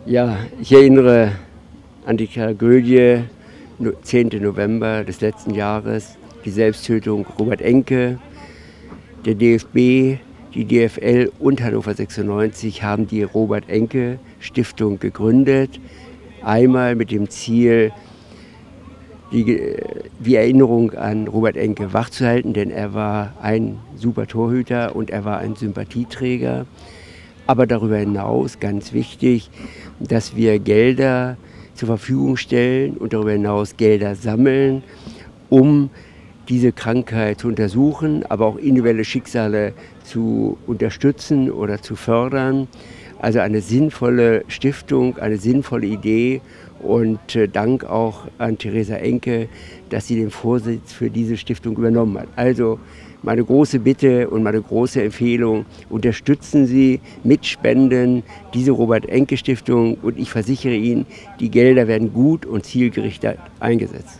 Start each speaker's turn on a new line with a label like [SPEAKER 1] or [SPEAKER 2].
[SPEAKER 1] Ja, ich erinnere an die Tragödie 10. November des letzten Jahres, die Selbsttötung Robert Enke. Der DFB, die DFL und Hannover 96 haben die Robert-Enke-Stiftung gegründet. Einmal mit dem Ziel, die Erinnerung an Robert Enke wachzuhalten, denn er war ein super Torhüter und er war ein Sympathieträger. Aber darüber hinaus, ganz wichtig, dass wir Gelder zur Verfügung stellen und darüber hinaus Gelder sammeln, um diese Krankheit zu untersuchen, aber auch individuelle Schicksale zu unterstützen oder zu fördern. Also eine sinnvolle Stiftung, eine sinnvolle Idee und Dank auch an Theresa Enke, dass sie den Vorsitz für diese Stiftung übernommen hat. Also meine große Bitte und meine große Empfehlung, unterstützen Sie mit Spenden diese Robert-Enke-Stiftung und ich versichere Ihnen, die Gelder werden gut und zielgerichtet eingesetzt.